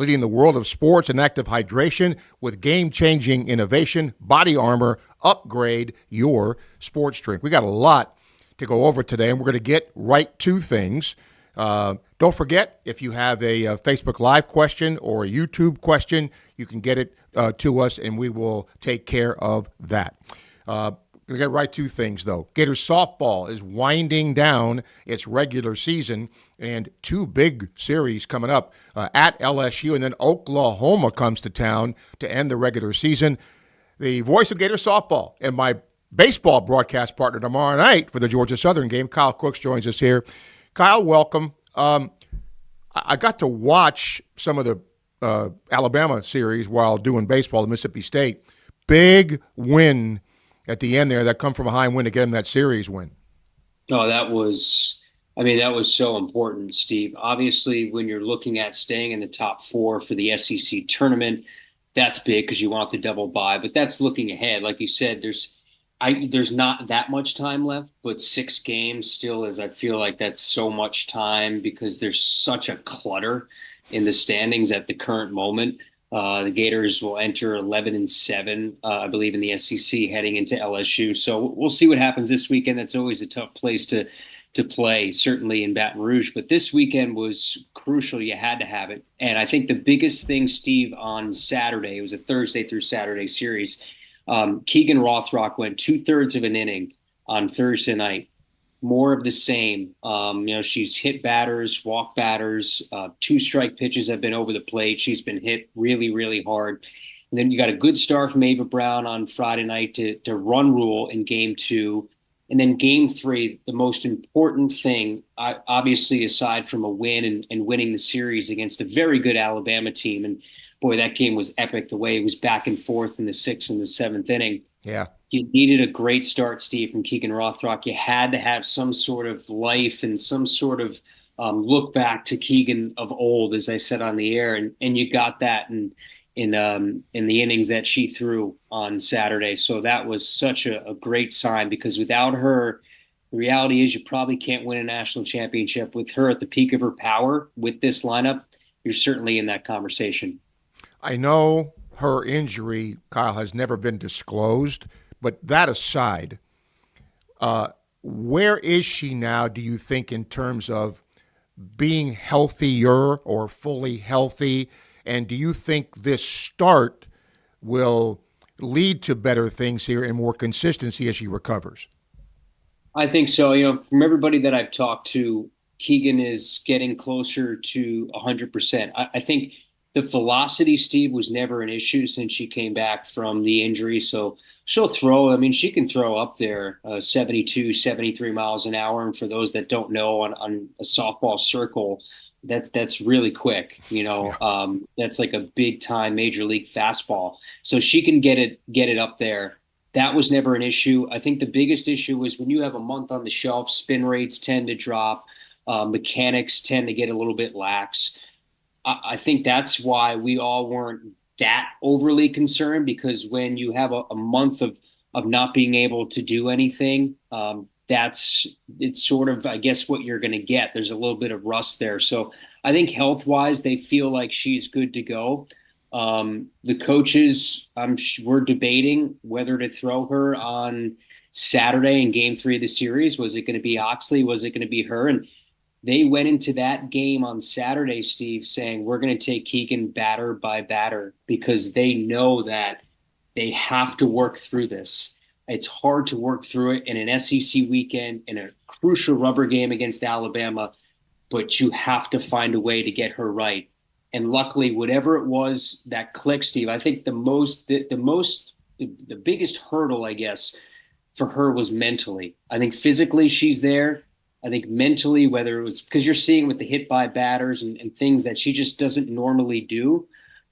leading the world of sports and active hydration with game-changing innovation. Body Armor, upgrade your sports drink. We got a lot to go over today, and we're going to get right to things. Don't forget, if you have a Facebook Live question or a YouTube question, you can get it to us, and we will take care of that. Going to get right to things, though. Gators softball is winding down its regular season, and two big series coming up at LSU, and then Oklahoma comes to town to end the regular season. The voice of Gators softball and my baseball broadcast partner tomorrow night for the Georgia Southern game, Kyle Crooks, joins us here. Kyle, welcome. I got to watch some of the Alabama series while doing baseball at Mississippi State. Big win at the end there that come from behind win to get them that series win. Oh, that was so important, Steve. Obviously, when you're looking at staying in the top four for the SEC tournament, that's big because you want the double bye, but that's looking ahead. Like you said, there's not that much time left, but 6 games still is, I feel like that's so much time because there's such a clutter in the standings at the current moment. The Gators will enter 11-7, I believe, in the SEC heading into LSU. So we'll see what happens this weekend. That's always a tough place to play, certainly in Baton Rouge. But this weekend was crucial. You had to have it. And I think the biggest thing, Steve, on Saturday, it was a Thursday through Saturday series. Keegan Rothrock went 2/3 of an inning on Thursday night. More of the same. She's hit batters, walk batters, 2-strike pitches have been over the plate. She's been hit really, really hard. And then you got a good start from Ava Brown on Friday night to run rule in game 2. And then game 3, the most important thing, obviously, aside from a win and winning the series against a very good Alabama team. And boy, that game was epic the way it was back and forth in the 6th and the 7th inning. Yeah. You needed a great start, Steve, from Keegan Rothrock. You had to have some sort of life and some sort of look back to Keegan of old, as I said on the air, and you got that in the innings that she threw on Saturday. So that was such a great sign because without her, the reality is you probably can't win a national championship. With her at the peak of her power with this lineup, you're certainly in that conversation. I know her injury, Kyle, has never been disclosed. But that aside, where is she now, do you think, in terms of being healthier or fully healthy? And do you think this start will lead to better things here and more consistency as she recovers? I think so. From everybody that I've talked to, Keegan is getting closer to 100%. I think the velocity, Steve, was never an issue since she came back from the injury. So she'll throw. I mean, she can throw up there 72, 73 miles an hour. And for those that don't know, on a softball circle, that's really quick. That's like a big time major league fastball. So she can get it up there. That was never an issue. I think the biggest issue was when you have a month on the shelf, spin rates tend to drop. Mechanics tend to get a little bit lax. I think that's why we all weren't that overly concerned, because when you have a month of not being able to do anything, it's sort of, I guess, what you're going to get. There's a little bit of rust there. So I think health-wise, they feel like she's good to go. The coaches, we're debating whether to throw her on Saturday in game 3 of the series. Was it going to be Oxley? Was it going to be her? And they went into that game on Saturday, Steve, saying we're going to take Keegan batter by batter because they know that they have to work through this. It's hard to work through it in an SEC weekend, in a crucial rubber game against Alabama, but you have to find a way to get her right. And luckily, whatever it was that clicked, Steve, I think the biggest hurdle, I guess, for her was mentally. I think physically she's there. I think mentally, whether it was because you're seeing with the hit by batters and things that she just doesn't normally do,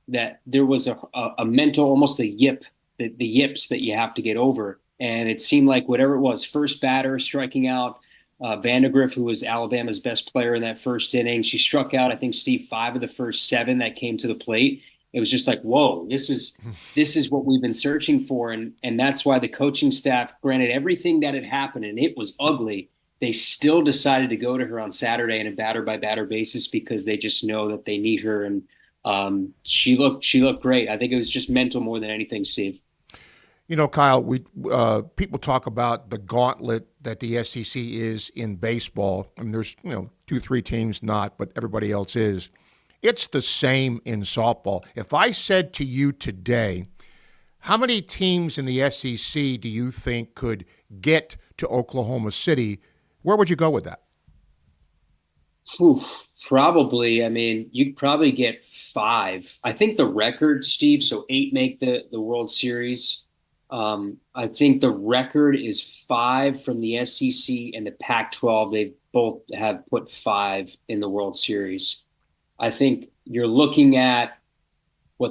that there was a mental, almost a yip, the yips that you have to get over. And it seemed like whatever it was, first batter striking out Vandergriff, who was Alabama's best player in that first inning. She struck out, I think, Steve, 5 of the first 7 that came to the plate. It was just like, whoa, this is what we've been searching for. And that's why the coaching staff, granted everything that had happened, and it was ugly, they still decided to go to her on Saturday on a batter-by-batter basis because they just know that they need her. And She looked great. I think it was just mental more than anything, Steve. Kyle, we people talk about the gauntlet that the SEC is in baseball. I mean, there's two, three teams not, but everybody else is. It's the same in softball. If I said to you today, how many teams in the SEC do you think could get to Oklahoma City? Where would you go with that? Oof, probably. I mean, you'd probably get five. I think the record, Steve, so eight make the World Series. I think the record is five from the SEC and the Pac-12. They both have put five in the World Series. I think you're looking at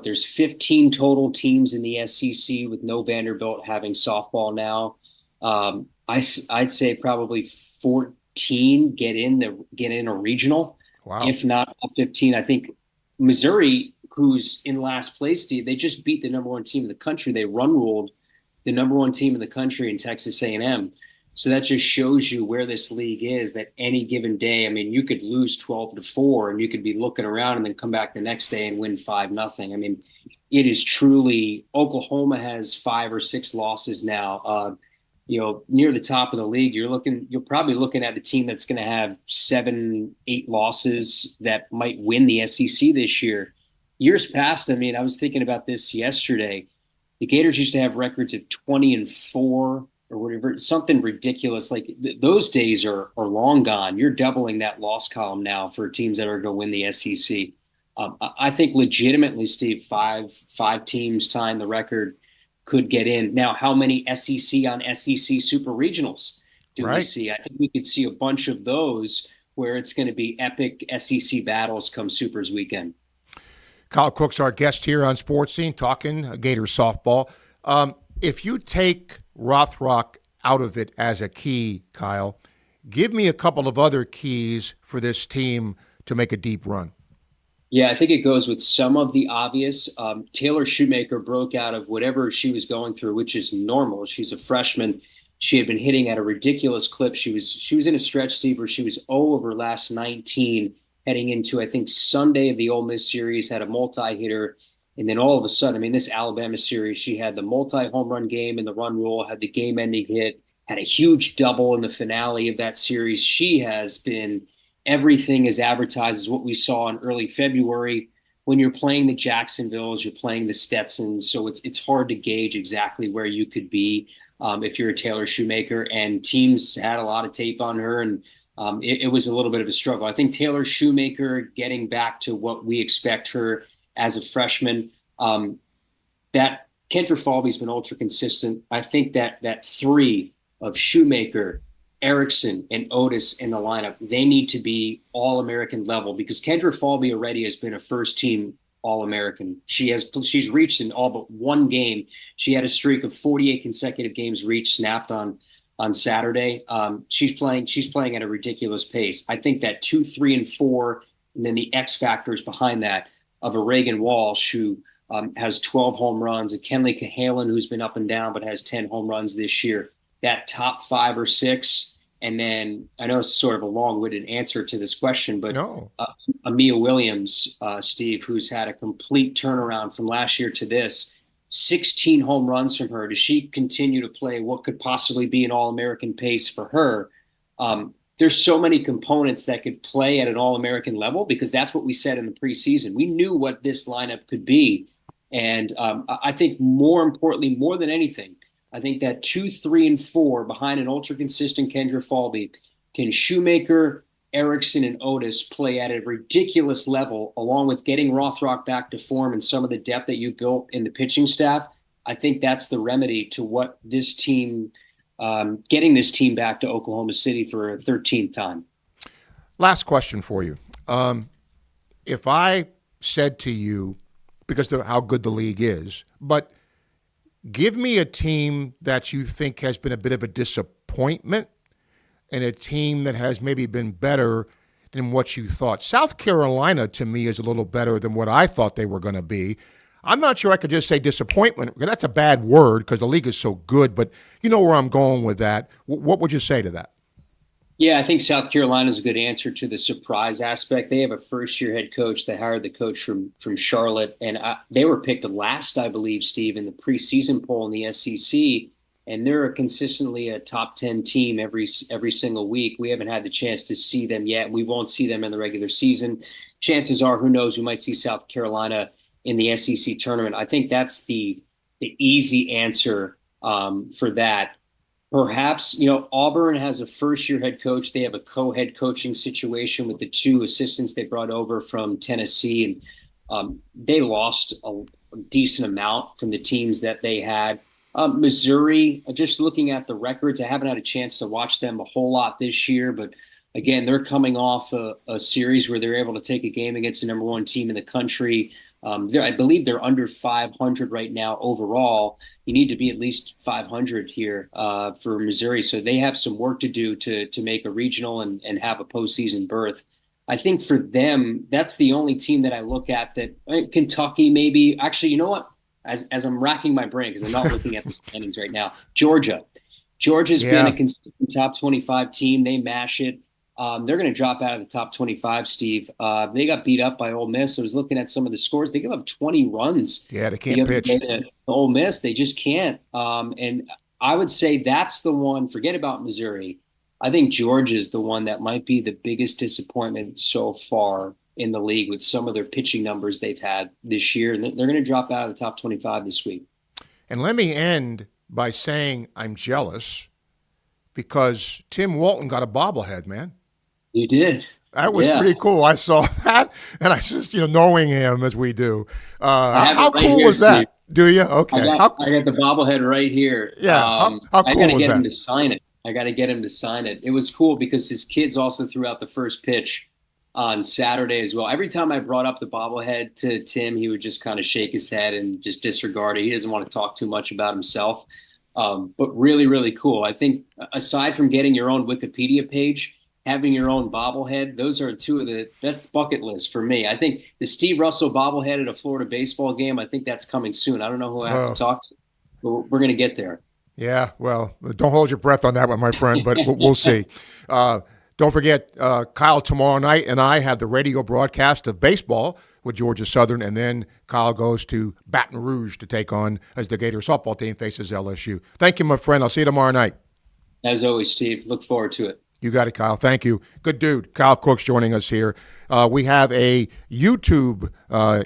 there's 15 total teams in the SEC with no Vanderbilt having softball now. I'd say probably 14 get in a regional. Wow. If not all 15. I think Missouri, who's in last place, Steve, they just beat the number one team in the country. They run ruled the number one team in the country in Texas A&M. So that just shows you where this league is, that any given day, I mean, you could lose 12-4 and you could be looking around and then come back the next day and win 5-0. I mean, it is truly, Oklahoma has 5 or 6 losses now. Near the top of the league, you're probably looking at a team that's going to have 7, 8 losses that might win the SEC this year. Years past, I mean, I was thinking about this yesterday. The Gators used to have records of 20-4 or whatever, something ridiculous. Like those days are long gone. You're doubling that loss column now for teams that are going to win the SEC. I think legitimately, Steve, five teams tying the record could get in. Now, how many SEC on SEC super regionals do we see? I think we could see a bunch of those where it's going to be epic SEC battles come Supers weekend. Kyle Crooks, our guest here on Sports Scene, talking Gators softball. If you take Rothrock out of it as a key, Kyle, give me a couple of other keys for this team to make a deep run. Yeah, I think it goes with some of the obvious. Taylor Shoemaker broke out of whatever she was going through, which is normal. She's a freshman. She had been hitting at a ridiculous clip. She was in a stretch, Steve, where she was 0 over last 19 heading into, I think, Sunday of the Ole Miss series, had a multi-hitter. And then all of a sudden, I mean, this Alabama series, she had the multi-home run game in the run rule, had the game-ending hit, had a huge double in the finale of that series. She has been everything as advertised as what we saw in early February. When you're playing the Jacksonvilles, you're playing the Stetsons, so it's hard to gauge exactly where you could be if you're a Taylor Shoemaker. And teams had a lot of tape on her, and it was a little bit of a struggle. I think Taylor Shoemaker getting back to what we expect her as a freshman, that Kendra Falvey's been ultra consistent. I think that three of Shoemaker, Erickson, and Otis in the lineup, they need to be All-American level, because Kendra Falvey already has been a first-team All-American. She's reached in all but one game. She had a streak of 48 consecutive games reached, snapped on Saturday. She's playing at a ridiculous pace. I think that 2, 3, and 4, and then the X factors behind that of a Reagan Walsh, who has 12 home runs, and Kenley Cahalan, who's been up and down but has 10 home runs this year. That top 5 or 6, and then I know it's sort of a long-winded answer to this question, but No. Amia Williams, Steve, who's had a complete turnaround from last year to this, 16 home runs from her. Does she continue to play what could possibly be an All-American pace for her? There's so many components that could play at an All-American level, because that's what we said in the preseason. We knew what this lineup could be. And I think more importantly, more than anything, I think that 2, 3, and 4 behind an ultra-consistent Kendra Falvey, can Shoemaker, Erickson, and Otis play at a ridiculous level, along with getting Rothrock back to form and some of the depth that you built in the pitching staff. I think that's the remedy to what this team, getting this team back to Oklahoma City for a 13th time. Last question for you. If I said to you, because of how good the league is, but give me a team that you think has been a bit of a disappointment and a team that has maybe been better than what you thought. South Carolina, to me, is a little better than what I thought they were going to be. I'm not sure I could just say disappointment. That's a bad word because the league is so good, but you know where I'm going with that. What would you say to that? Yeah, I think South Carolina is a good answer to the surprise aspect. They have a first-year head coach. They hired the coach from Charlotte, and they were picked last, I believe, Steve, in the preseason poll in the SEC. And they're consistently a top 10 team every single week. We haven't had the chance to see them yet. We won't see them in the regular season. Chances are, who knows, we might see South Carolina in the SEC tournament. I think that's the easy answer for that. Perhaps, Auburn has a first-year head coach. They have a co-head coaching situation with the two assistants they brought over from Tennessee, and they lost a decent amount from the teams that they had. Missouri, just looking at the records, I haven't had a chance to watch them a whole lot this year, but again, they're coming off a series where they're able to take a game against the number one team in the country. I believe they're under 500 right now overall. You need to be at least 500 here for Missouri. So they have some work to do to make a regional and have a postseason berth. I think for them, that's the only team that I look at that Kentucky maybe. Actually, you know what? As I'm racking my brain because I'm not looking at the standings right now. Georgia's been a consistent top 25 team. They mash it. They're going to drop out of the top 25, Steve. They got beat up by Ole Miss. I was looking at some of the scores. They give up 20 runs. Yeah, they can't pitch. To Ole Miss, they just can't. And I would say that's the one. Forget about Missouri. I think Georgia's the one that might be the biggest disappointment so far in the league with some of their pitching numbers they've had this year. And they're going to drop out of the top 25 this week. And let me end by saying I'm jealous because Tim Walton got a bobblehead, man. You did. That was pretty cool. I saw that, and I just, knowing him as we do. How cool was that? Steve. Do you? Okay. I got the bobblehead right here. Yeah. How cool was that? I got to get him to sign it. It was cool because his kids also threw out the first pitch on Saturday as well. Every time I brought up the bobblehead to Tim, he would just kind of shake his head and just disregard it. He doesn't want to talk too much about himself. But really, really cool. I think aside from getting your own Wikipedia page, having your own bobblehead, those are that's bucket list for me. I think the Steve Russell bobblehead at a Florida baseball game, I think that's coming soon. I don't know who I have to talk to, but we're going to get there. Yeah, well, don't hold your breath on that one, my friend, but we'll see. Don't forget, Kyle tomorrow night and I have the radio broadcast of baseball with Georgia Southern, and then Kyle goes to Baton Rouge to take on as the Gators softball team faces LSU. Thank you, my friend. I'll see you tomorrow night. As always, Steve. Look forward to it. You got it, Kyle. Thank you. Good dude. Kyle Crooks joining us here. We have a YouTube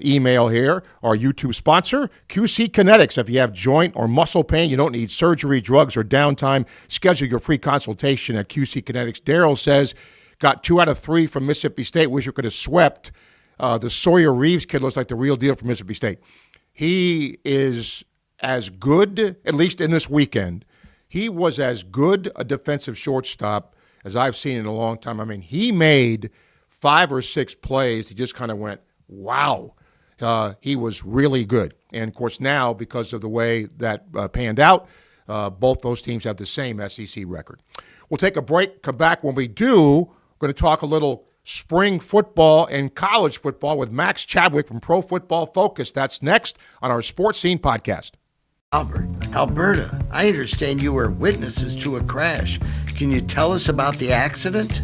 email here, our YouTube sponsor, QC Kinetics. If you have joint or muscle pain, you don't need surgery, drugs, or downtime, schedule your free consultation at QC Kinetics. Daryl says, got 2 out of 3 from Mississippi State. Wish we could have swept. The Sawyer Reeves kid looks like the real deal from Mississippi State. He is as good, at least in this weekend, he was as good a defensive shortstop as I've seen in a long time. I mean, he made 5 or 6 plays. He just kind of went, wow. He was really good. And, of course, now, because of the way that panned out, both those teams have the same SEC record. We'll take a break, come back. When we do, we're going to talk a little spring football and college football with Max Chadwick from Pro Football Focus. That's next on our Sports Scene podcast. Albert, Alberta, I understand you were witnesses to a crash. Can you tell us about the accident?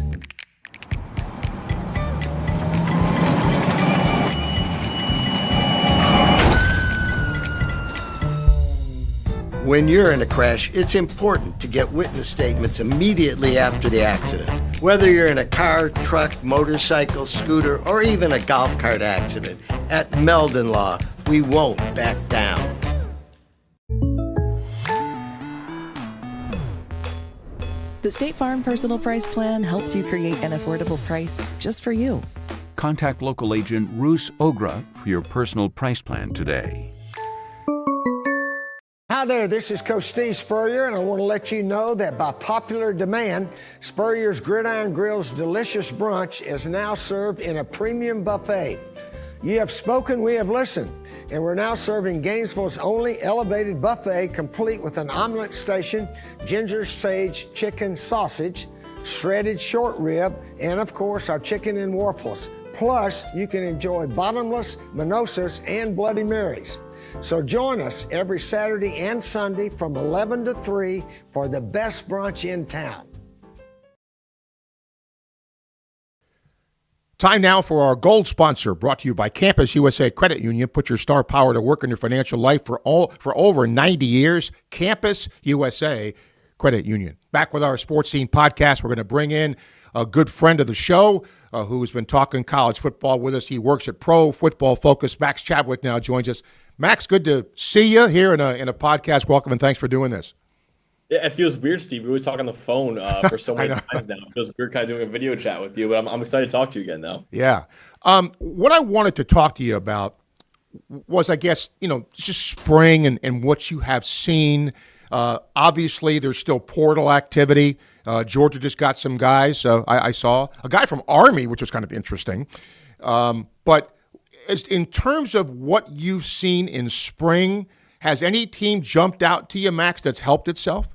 When you're in a crash, it's important to get witness statements immediately after the accident. Whether you're in a car, truck, motorcycle, scooter, or even a golf cart accident, at Meldon Law, we won't back down. The State Farm Personal Price Plan helps you create an affordable price just for you. Contact local agent Roos Ogra for your personal price plan today. Hi there, this is Coach Steve Spurrier, and I want to let you know that by popular demand, Spurrier's Gridiron Grill's delicious brunch is now served in a premium buffet. You have spoken, we have listened, and we're now serving Gainesville's only elevated buffet, complete with an omelet station, ginger sage chicken sausage, shredded short rib, and of course our chicken and waffles. Plus, you can enjoy bottomless mimosas and Bloody Marys. So join us every Saturday and Sunday from 11 to 3 for the best brunch in town. Time now for our gold sponsor, brought to you by Campus USA Credit Union. Put your star power to work in your financial life for over 90 years. Campus USA Credit Union. Back with our Sports Scene podcast. We're going to bring in a good friend of the show who has been talking college football with us. He works at Pro Football Focus. Max Chadwick now joins us. Max, good to see you here in a podcast. Welcome, and thanks for doing this. Yeah, it feels weird, Steve. We always talk on the phone for so many times now. It feels weird kind of doing a video chat with you, but I'm excited to talk to you again, though. Yeah. What I wanted to talk to you about was, I guess, just spring and what you have seen. Obviously, there's still portal activity. Georgia just got some guys. I saw a guy from Army, which was kind of interesting. But in terms of what you've seen in spring, has any team jumped out to you, Max, that's helped itself?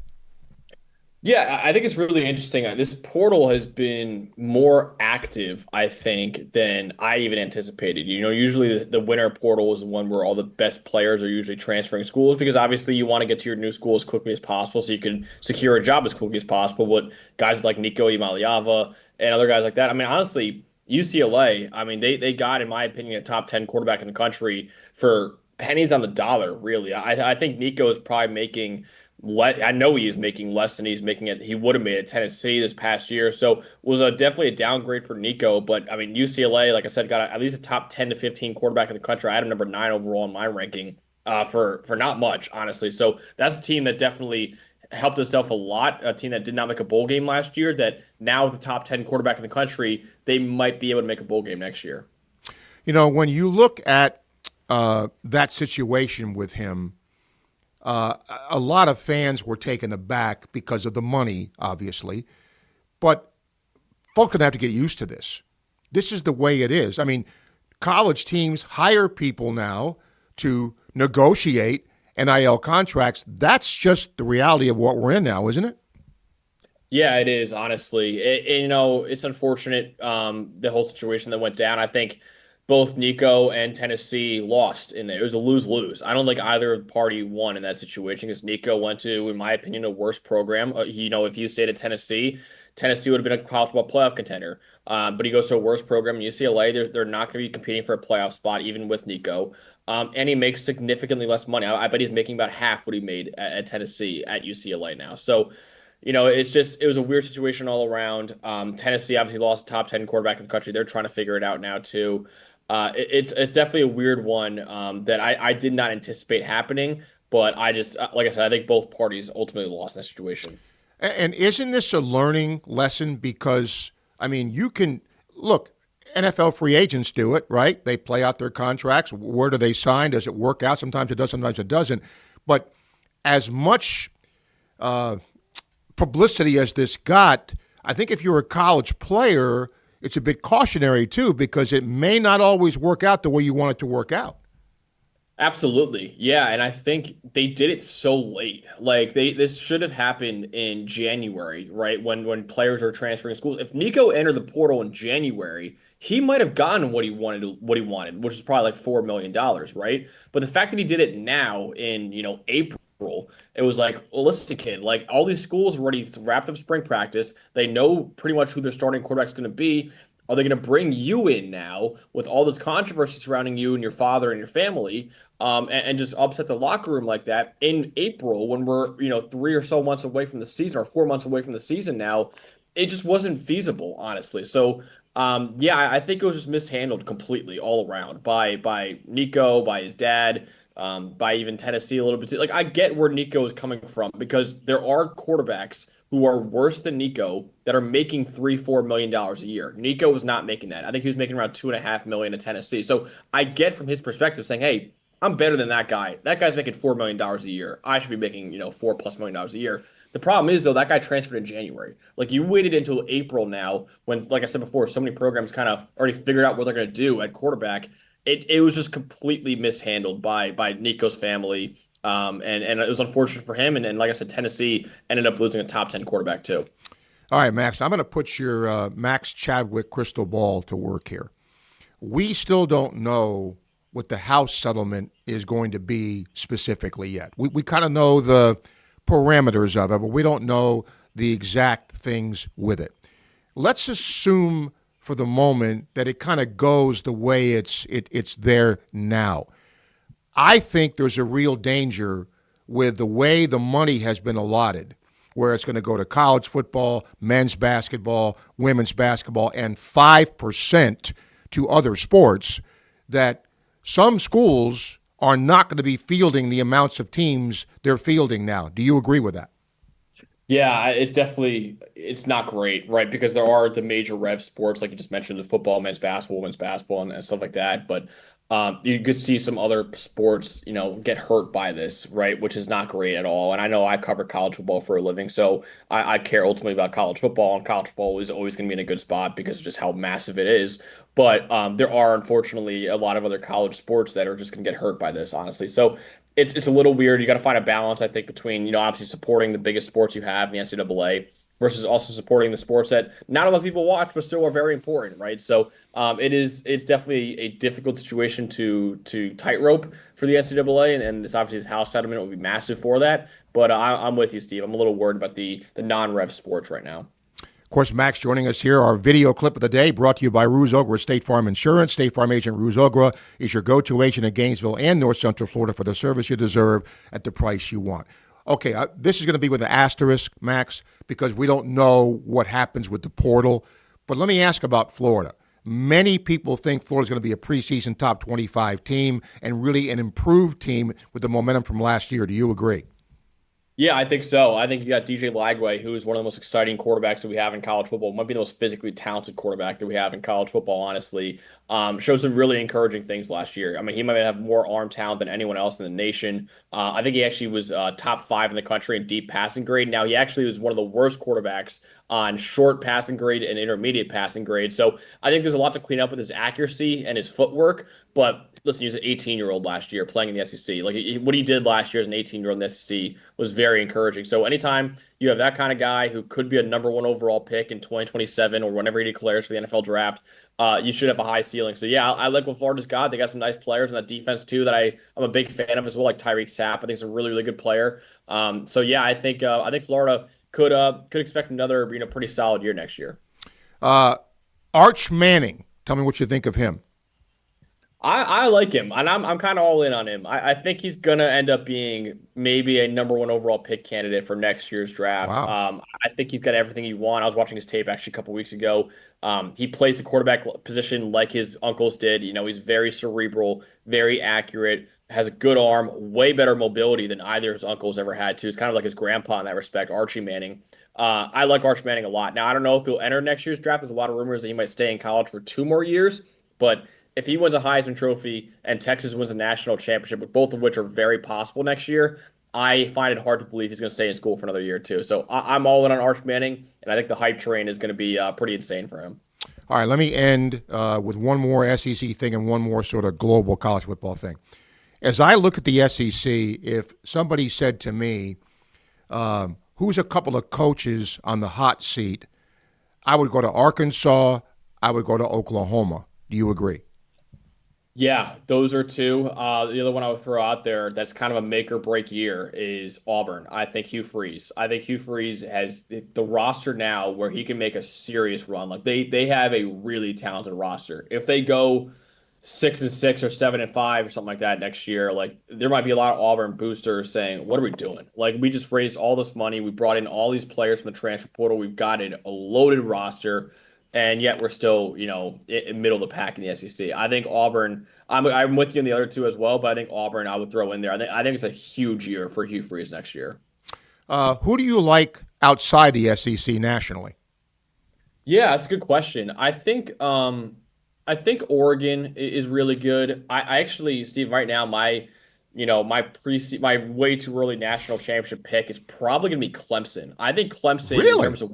Yeah, I think it's really interesting. This portal has been more active, I think, than I even anticipated. Usually the winter portal is the one where all the best players are usually transferring schools because obviously you want to get to your new school as quickly as possible so you can secure a job as quickly as possible. But guys like Nico Imaliava and other guys like that, I mean, honestly, UCLA, I mean, they got, in my opinion, a top 10 quarterback in the country for pennies on the dollar, really. I think Nico is probably making – I know he is making less than he would have made at Tennessee this past year. So it was definitely a downgrade for Nico. But, I mean, UCLA, like I said, got at least a top 10 to 15 quarterback in the country. I had him number 9 overall in my ranking for not much, honestly. So that's a team that definitely helped itself a lot, a team that did not make a bowl game last year, that now with the top 10 quarterback in the country, they might be able to make a bowl game next year. When you look at that situation with him, a lot of fans were taken aback because of the money, obviously. But folks are going to have to get used to this. This is the way it is. I mean, college teams hire people now to negotiate NIL contracts. That's just the reality of what we're in now, isn't it? Yeah, it is, honestly. It's unfortunate, the whole situation that went down. I think both Nico and Tennessee lost in there. It was a lose-lose. I don't think either party won in that situation because Nico went to, in my opinion, a worse program. If you stayed at Tennessee would have been a college football playoff contender. But he goes to a worse program in UCLA. They're not going to be competing for a playoff spot, even with Nico. And he makes significantly less money. I bet he's making about half what he made at Tennessee at UCLA now. So, it was a weird situation all around. Tennessee obviously lost a top 10 quarterback in the country. They're trying to figure it out now, too. It's definitely a weird one that I did not anticipate happening, but I just, like I said, I think both parties ultimately lost in that situation. And isn't this a learning lesson? Because, I mean, you can look, NFL free agents do it, right? They play out their contracts. Where do they sign? Does it work out? Sometimes it does, sometimes it doesn't. But as much publicity as this got, I think if you're a college player, it's a bit cautionary, too, because it may not always work out the way you want it to work out. Absolutely. Yeah. And I think they did it so late. Like this should have happened in January, right? When players are transferring schools. If Nico entered the portal in January, he might have gotten what he wanted, which is probably like $4 million, right? But the fact that he did it now in, April, it was like, well, listen, kid, like all these schools already wrapped up spring practice. They know pretty much who their starting quarterback's going to be. Are they going to bring you in now with all this controversy surrounding you and your father and your family and just upset the locker room like that in April when we're, 3 or so months away from the season or 4 months away from the season now? It just wasn't feasible, honestly. So, I think it was just mishandled completely all around by Nico, by his dad, by even Tennessee a little bit. Like, I get where Nico is coming from because there are quarterbacks who are worse than Nico that are making $3-4 million a year. Nico was not making that. I think he was making around $2.5 million in Tennessee. So I get from his perspective saying, hey, I'm better than that guy. That guy's making $4 million a year. I should be making, $4+ million a year. The problem is, though, that guy transferred in January. Like, you waited until April now when, like I said before, so many programs kind of already figured out what they're going to do at quarterback. It was just completely mishandled by Nico's family. And it was unfortunate for him. And like I said, Tennessee ended up losing a top 10 quarterback too. All right, Max, I'm going to put your Max Chadwick crystal ball to work here. We still don't know what the House settlement is going to be specifically yet. We kind of know the parameters of it, but we don't know the exact things with it. Let's assume for the moment that it kind of goes the way it's there now. I think there's a real danger with the way the money has been allotted, where it's going to go to college football, men's basketball, women's basketball, and 5% to other sports, that some schools are not going to be fielding the amounts of teams they're fielding now. Do you agree with that? Yeah, it's not great, right? Because there are the major rev sports, like you just mentioned, the football, men's basketball, women's basketball, and stuff like that. But you could see some other sports, get hurt by this, right? Which is not great at all. And I know I cover college football for a living, so I care ultimately about college football, and college football is always going to be in a good spot because of just how massive it is. But there are, unfortunately, a lot of other college sports that are just going to get hurt by this, honestly. So it's a little weird. You got to find a balance, I think, between, obviously supporting the biggest sports you have in the NCAA versus also supporting the sports that not a lot of people watch, but still are very important, right? So it's definitely a difficult situation to tightrope for the NCAA, and this obviously this House settlement will be massive for that. But I'm with you, Steve. I'm a little worried about the non-rev sports right now. Of course, Max joining us here. Our video clip of the day brought to you by Ruse Ogra State Farm Insurance. State Farm agent Ruse Ogra is your go-to agent in Gainesville and North Central Florida for the service you deserve at the price you want. Okay, this is going to be with an asterisk, Max, because we don't know what happens with the portal. But let me ask about Florida. Many people think Florida's going to be a preseason top 25 team and really an improved team with the momentum from last year. Do you agree? Yeah, I think so. I think you got DJ Lagway, who is one of the most exciting quarterbacks that we have in college football. Might be the most physically talented quarterback that we have in college football, honestly. Showed some really encouraging things last year. I mean, he might have more arm talent than anyone else in the nation. I think he actually was top 5 in the country in deep passing grade. Now, he actually was one of the worst quarterbacks on short passing grade and intermediate passing grade. So I think there's a lot to clean up with his accuracy and his footwork. But listen, he was an 18-year-old last year playing in the SEC. Like what he did last year as an 18-year-old in the SEC was very encouraging. So anytime you have that kind of guy who could be a number 1 overall pick in 2027 or whenever he declares for the NFL draft, you should have a high ceiling. So yeah, I like what Florida's got. They got some nice players in that defense too that I'm a big fan of as well, like Tyreek Sapp. I think he's a really, really good player. So yeah, I think Florida could expect another pretty solid year next year. Arch Manning, tell me what you think of him. I like him, and I'm kind of all in on him. I think he's going to end up being maybe a number 1 overall pick candidate for next year's draft. Wow. I think he's got everything you want. I was watching his tape actually a couple weeks ago. He plays the quarterback position like his uncles did. He's very cerebral, very accurate, has a good arm, way better mobility than either of his uncles ever had too. It's kind of like his grandpa in that respect, Archie Manning. I like Arch Manning a lot. Now, I don't know if he'll enter next year's draft. There's a lot of rumors that he might stay in college for 2 more years, but if he wins a Heisman Trophy and Texas wins a national championship, both of which are very possible next year, I find it hard to believe he's going to stay in school for another year or two. So I'm all in on Arch Manning, and I think the hype train is going to be pretty insane for him. All right, let me end with one more SEC thing and one more sort of global college football thing. As I look at the SEC, if somebody said to me, who's a couple of coaches on the hot seat, I would go to Arkansas, I would go to Oklahoma. Do you agree? Yeah, those are 2. The other one I would throw out there that's kind of a make or break year is Auburn. I think Hugh Freeze. Has the roster now where he can make a serious run. Like they have a really talented roster. If they go 6-6 or 7-5 or something like that next year, like there might be a lot of Auburn boosters saying, "What are we doing? Like we just raised all this money, we brought in all these players from the transfer portal, we've got a loaded roster." And yet we're still, in middle of the pack in the SEC. I think Auburn, I'm with you in the other 2 as well, but I think Auburn I would throw in there. I think it's a huge year for Hugh Freeze next year. Who do you like outside the SEC nationally? Yeah, that's a good question. I think Oregon is really good. I actually, Steve, right now my way too early national championship pick is probably going to be Clemson. I think Clemson really? In terms of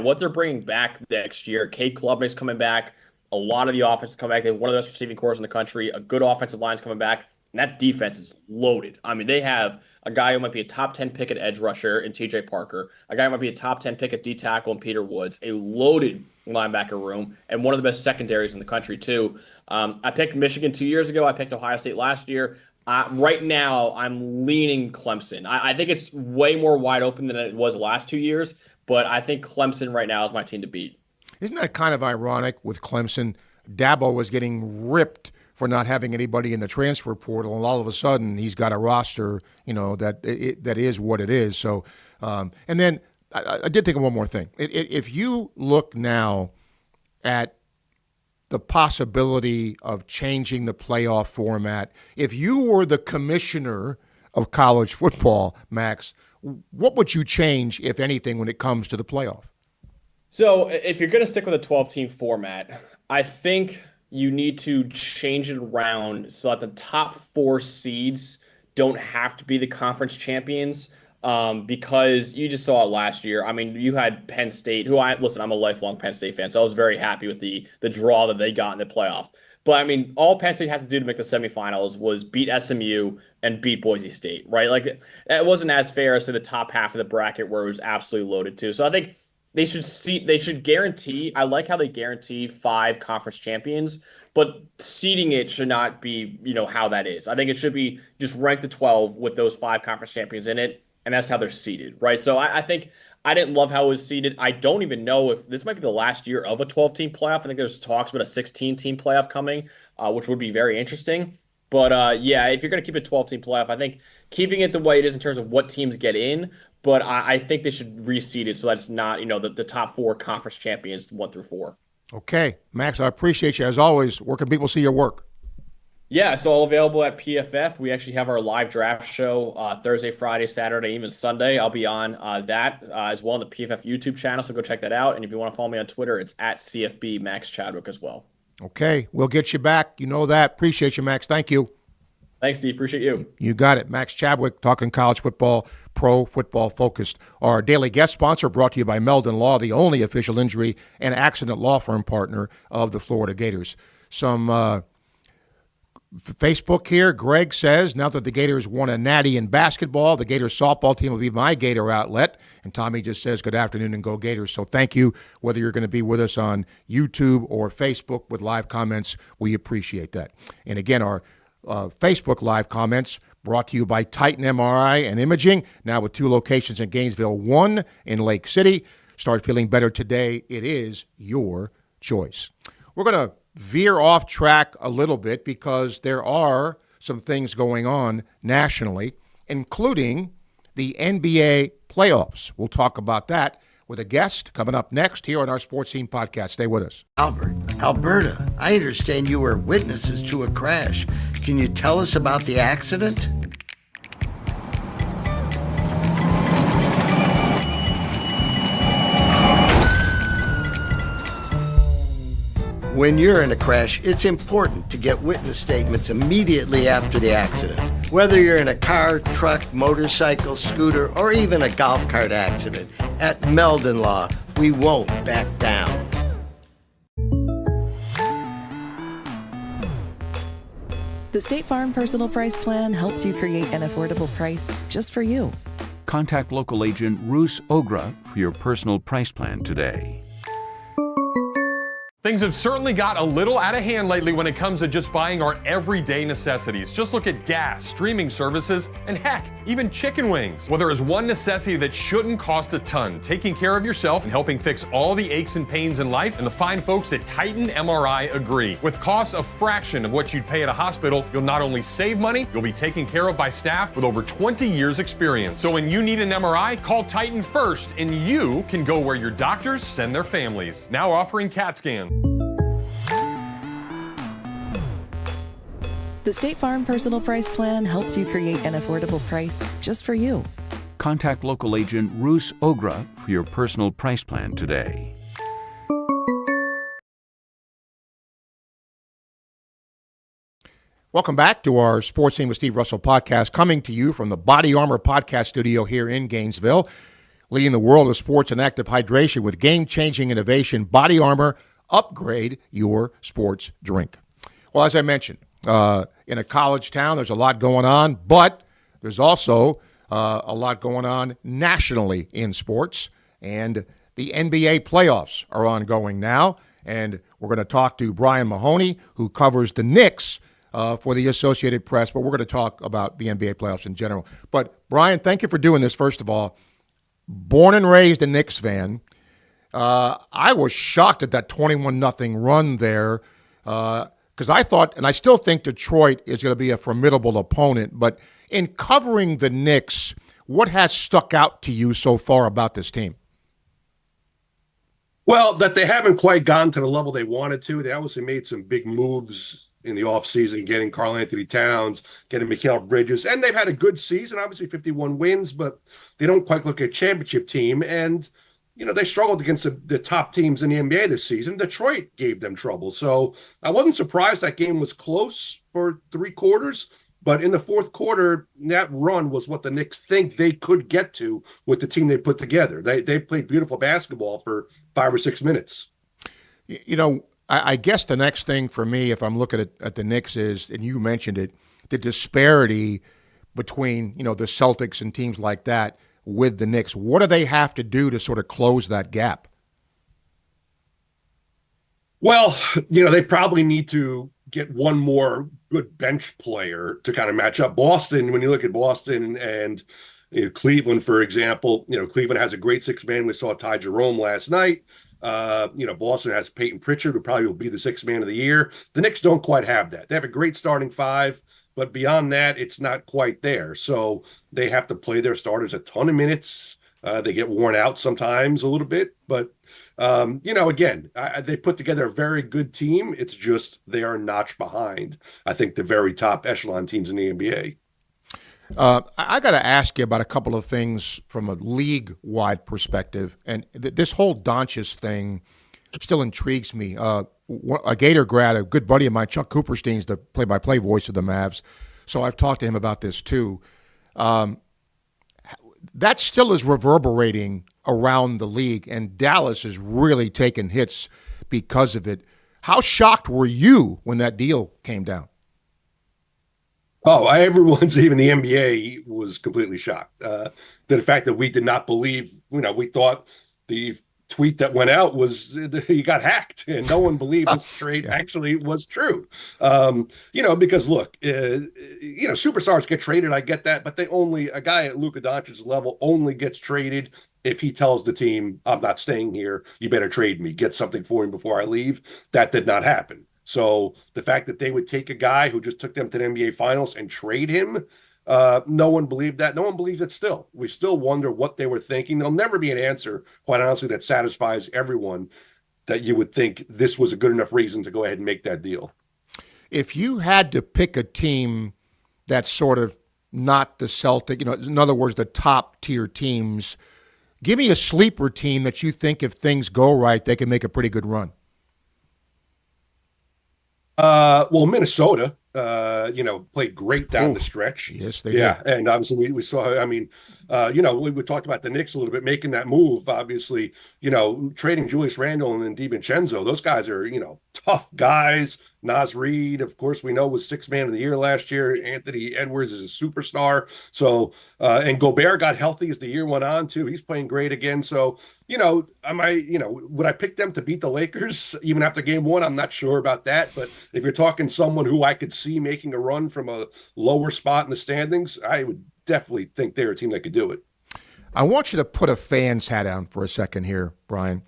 what they're bringing back next year. Cade Klubnik's coming back. A lot of the offense is coming back. They have one of the best receiving corps in the country. A good offensive line's coming back. And that defense is loaded. I mean, they have a guy who might be a top 10 pick at edge rusher in TJ Parker. A guy who might be a top 10 pick at D tackle in Peter Woods. A loaded linebacker room. And one of the best secondaries in the country, too. I picked Michigan 2 years ago. I picked Ohio State last year. Right now, I'm leaning Clemson. I think it's way more wide open than it was the last 2 years. But I think Clemson right now is my team to beat. Isn't that kind of ironic with Clemson? Dabo was getting ripped for not having anybody in the transfer portal, and all of a sudden he's got a roster, that is what it is. So, and then I did think of one more thing. If you look now at the possibility of changing the playoff format, if you were the commissioner of college football, Max, what would you change, if anything, when it comes to the playoff? So if you're going to stick with a 12-team format, I think you need to change it around so that the top 4 seeds don't have to be the conference champions, because you just saw it last year. I mean, you had Penn State, I'm a lifelong Penn State fan, so I was very happy with the draw that they got in the playoff. But I mean, all Penn State had to do to make the semifinals was beat SMU and beat Boise State, right? Like, it wasn't as fair as to the top half of the bracket where it was absolutely loaded too. So I think they should guarantee. I like how they guarantee 5 conference champions, but seeding it should not be, how that is. I think it should be just rank the 12 with those 5 conference champions in it, and that's how they're seeded, right? So I think I didn't love how it was seeded. I don't even know if this might be the last year of a 12-team playoff. I think there's talks about a 16-team playoff coming, which would be very interesting. But if you're going to keep a 12-team playoff, I think keeping it the way it is in terms of what teams get in, but I think they should reseed it so that it's not, the top 4 conference champions, 1 through 4. Okay, Max, I appreciate you. As always, where can people see your work? Yeah, it's all available at PFF. We actually have our live draft show Thursday, Friday, Saturday, even Sunday. I'll be on that as well on the PFF YouTube channel, so go check that out. And if you want to follow me on Twitter, it's at CFB Max Chadwick as well. Okay, we'll get you back. You know that. Appreciate you, Max. Thank you. Thanks, Steve. Appreciate you. You got it. Max Chadwick talking college football, pro football focused. Our daily guest sponsor brought to you by Meldon Law, the only official injury and accident law firm partner of the Florida Gators. Some Facebook here. Greg says, now that the Gators won a natty in basketball, the Gators softball team will be my Gator outlet. And Tommy just says, good afternoon and go Gators. So thank you, whether you're going to be with us on YouTube or Facebook with live comments. We appreciate that. And again, our Facebook live comments brought to you by Titan MRI and Imaging, now with 2 locations in Gainesville, 1 in Lake City. Start feeling better today. It is your choice. We're going to veer off track a little bit because there are some things going on nationally, including the NBA playoffs. We'll talk about that with a guest coming up next here on our Sports Scene podcast. Stay with us. Albert, Alberta, I understand you were witnesses to a crash. Can you tell us about the accident? When you're in a crash, it's important to get witness statements immediately after the accident. Whether you're in a car, truck, motorcycle, scooter, or even a golf cart accident, at Meldon Law, we won't back down. The State Farm Personal Price Plan helps you create an affordable price just for you. Contact local agent Roos Ogra for your personal price plan today. Things have certainly got a little out of hand lately when it comes to just buying our everyday necessities. Just look at gas, streaming services, and heck, even chicken wings. Well, there is one necessity that shouldn't cost a ton: taking care of yourself and helping fix all the aches and pains in life. And the fine folks at Titan MRI agree. With costs a fraction of what you'd pay at a hospital, you'll not only save money, you'll be taken care of by staff with over 20 years experience. So when you need an MRI, call Titan first, and you can go where your doctors send their families. Now offering CAT scan. The State Farm Personal Price Plan helps you create an affordable price just for you. Contact local agent Roos Ogra for your personal price plan today. Welcome back to our Sports Scene with Steve Russell podcast, coming to you from the Body Armor podcast studio here in Gainesville, leading the world of sports and active hydration with game-changing innovation. Body Armor, upgrade your sports drink. Well, as I mentioned, in a college town, there's a lot going on, but there's also a lot going on nationally in sports, and the NBA playoffs are ongoing now, and we're going to talk to Brian Mahoney, who covers the Knicks for the Associated Press, but we're going to talk about the NBA playoffs in general. But, Brian, thank you for doing this, first of all. Born and raised a Knicks fan, I was shocked at that 21-0 run there because I thought, and I still think Detroit is going to be a formidable opponent, but in covering the Knicks, what has stuck out to you so far about this team? Well, that they haven't quite gotten to the level they wanted to. They obviously made some big moves in the offseason, getting Karl Anthony Towns, getting Mikal Bridges, and they've had a good season, obviously 51 wins, but they don't quite look like a championship team. And, they struggled against the top teams in the NBA this season. Detroit gave them trouble. So I wasn't surprised that game was close for 3 quarters. But in the fourth quarter, that run was what the Knicks think they could get to with the team they put together. They played beautiful basketball for 5 or 6 minutes. I guess the next thing for me, if I'm looking at the Knicks, is, and you mentioned it, the disparity between, the Celtics and teams like that with the Knicks. What do they have to do to sort of close that gap? Well, they probably need to get one more good bench player to kind of match up. Boston, when you look at Boston and Cleveland, for example, Cleveland has a great 6-man. We saw Ty Jerome last night. Boston has Peyton Pritchard, who probably will be the 6th man of the year. The Knicks don't quite have that. They have a great starting 5, but beyond that, it's not quite there. So they have to play their starters a ton of minutes. They get worn out sometimes a little bit, but again, they put together a very good team. It's just they are a notch behind, I think, the very top echelon teams in the NBA. I got to ask you about a couple of things from a league-wide perspective, and this whole Doncic thing still intrigues me. A Gator grad, a good buddy of mine, Chuck Cooperstein's the play-by-play voice of the Mavs, so I've talked to him about this too. That still is reverberating around the league, and Dallas is really taking hits because of it. How shocked were you when that deal came down? Oh, everyone's, even the NBA, was completely shocked. The fact that we did not believe, we thought the tweet that went out was he got hacked, and no one believed this trade actually was true. Because look, superstars get traded. I get that, but a guy at Luka Doncic's level only gets traded if he tells the team, I'm not staying here. You better trade me. Get something for him before I leave. That did not happen. So the fact that they would take a guy who just took them to the NBA Finals and trade him, no one believed that. No one believes it still. We still wonder what they were thinking. There'll never be an answer, quite honestly, that satisfies everyone that you would think this was a good enough reason to go ahead and make that deal. If you had to pick a team that's sort of not the Celtic, in other words, the top-tier teams, give me a sleeper team that you think if things go right, they can make a pretty good run. Minnesota, played great down the stretch. Yes, they did. Yeah, and obviously we saw, we talked about the Knicks a little bit, making that move, obviously, trading Julius Randle and DiVincenzo. Those guys are, tough guys. Naz Reid, of course, we know was 6th man of the year last year. Anthony Edwards is a superstar. So, and Gobert got healthy as the year went on too. He's playing great again. So, would I pick them to beat the Lakers even after game 1? I'm not sure about that. But if you're talking someone who I could see making a run from a lower spot in the standings, I would definitely think they're a team that could do it. I want you to put a fan's hat on for a second here, Brian.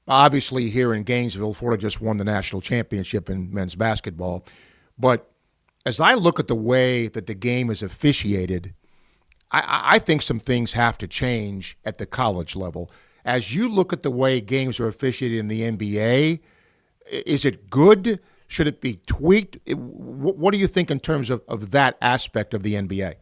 Obviously, here in Gainesville, Florida just won the national championship in men's basketball. But as I look at the way that the game is officiated, I think some things have to change at the college level. As you look at the way games are officiated in the NBA, is it good? Should it be tweaked? What do you think in terms of that aspect of the NBA?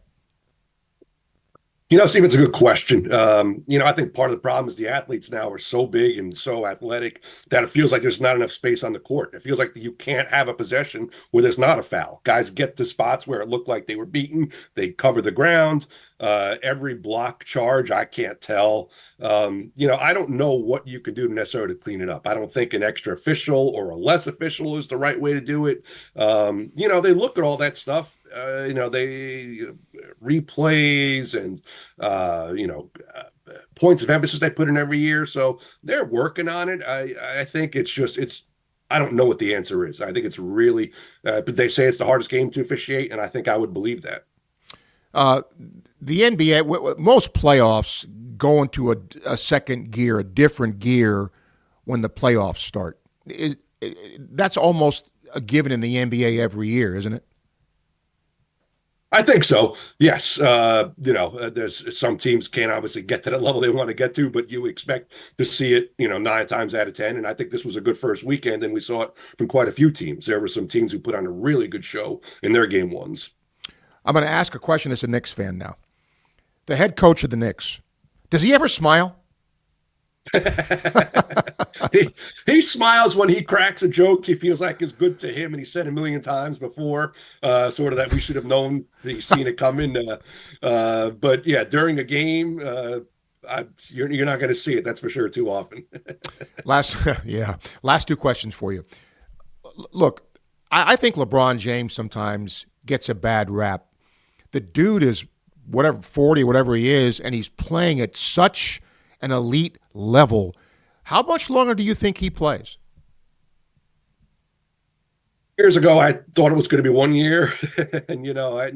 Steve, it's a good question. I think part of the problem is the athletes now are so big and so athletic that it feels like there's not enough space on the court. It feels like you can't have a possession where there's not a foul. Guys get to spots where it looked like they were beaten. They cover the ground. Every block charge, I can't tell. I don't know what you can do necessarily to clean it up. I don't think an extra official or a less official is the right way to do it. They look at all that stuff. They replays and points of emphasis they put in every year. So they're working on it. I think I don't know what the answer is. I think it's really, but they say it's the hardest game to officiate, and I think I would believe that. The NBA, most playoffs go into a second gear, a different gear when the playoffs start. That's almost a given in the NBA every year, isn't it? I think so. Yes. There's some teams can't obviously get to that level they want to get to, but you expect to see it, 9 times out of 10. And I think this was a good first weekend, and we saw it from quite a few teams. There were some teams who put on a really good show in their game ones. I'm going to ask a question as a Knicks fan now. The head coach of the Knicks, does he ever smile? he smiles when he cracks a joke he feels like is good to him, and he said a million times before, sort of that we should have known that he's seen it coming. But yeah, during a game, you're not going to see it. That's for sure. Too often. Last two questions for you. Look, I think LeBron James sometimes gets a bad rap. The dude is 40, whatever he is, and he's playing at such an elite level. How much longer do you think he plays? Years ago, I thought it was going to be 1 year. And,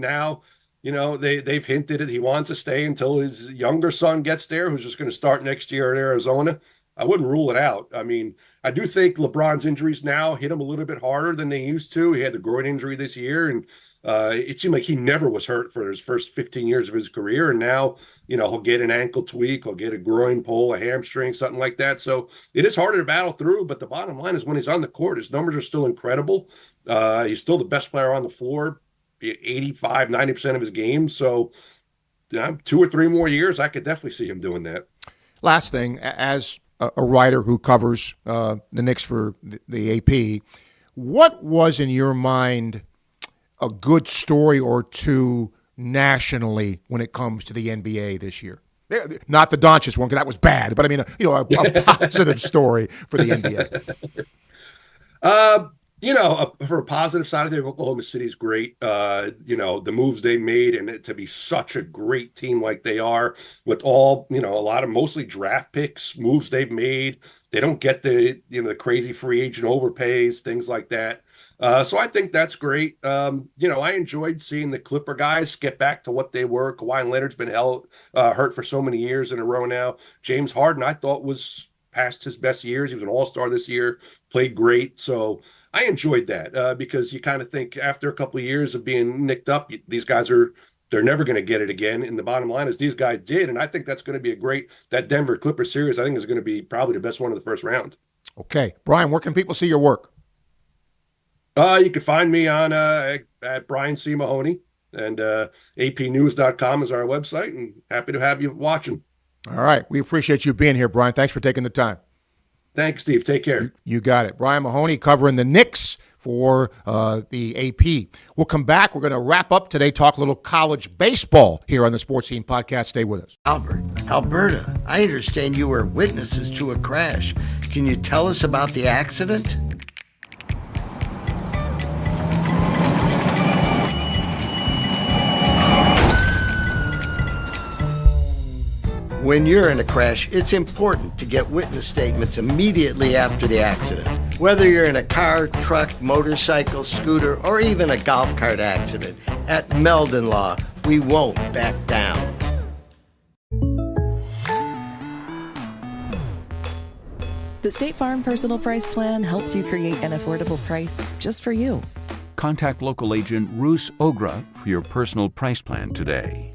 now, they've hinted that he wants to stay until his younger son gets there, who's just going to start next year at Arizona. I wouldn't rule it out. I mean, I do think LeBron's injuries now hit him a little bit harder than they used to. He had the groin injury this year, and it seemed like he never was hurt for his first 15 years of his career. And now, he'll get an ankle tweak, he'll get a groin pull, a hamstring, something like that. So it is harder to battle through. But the bottom line is when he's on the court, his numbers are still incredible. He's still the best player on the floor, 85, 90% of his games. So 2 or 3 more years, I could definitely see him doing that. Last thing, as a writer who covers the Knicks for the AP, what was in your mind a good story or two nationally when it comes to the NBA this year? Not the Doncic one, because that was bad, but I mean, a positive story for the NBA. For a positive side of it, Oklahoma City's great. The moves they made, and it to be such a great team like they are with all, a lot of mostly draft picks, moves they've made. They don't get the crazy free agent overpays, things like that. So I think that's great. I enjoyed seeing the Clipper guys get back to what they were. Kawhi Leonard's been hurt for so many years in a row now. James Harden, I thought, was past his best years. He was an all-star this year, played great. So I enjoyed that because you kind of think after a couple of years of being nicked up, these guys they're never going to get it again. And the bottom line is these guys did. And I think that's going to be that Denver Clippers series, I think, is going to be probably the best one of the first round. Okay. Brian, where can people see your work? You can find me on at Brian C. Mahoney, and apnews.com is our website, and happy to have you watching. All right. We appreciate you being here, Brian. Thanks for taking the time. Thanks, Steve. Take care. You got it. Brian Mahoney covering the Knicks for the AP. We'll come back. We're going to wrap up today, talk a little college baseball here on the Sports Scene Podcast. Stay with us. Alberta, I understand you were witnesses to a crash. Can you tell us about the accident? When you're in a crash, it's important to get witness statements immediately after the accident. Whether you're in a car, truck, motorcycle, scooter, or even a golf cart accident, at Meldon Law, we won't back down. The State Farm Personal Price Plan helps you create an affordable price just for you. Contact local agent Roos Ogra for your personal price plan today.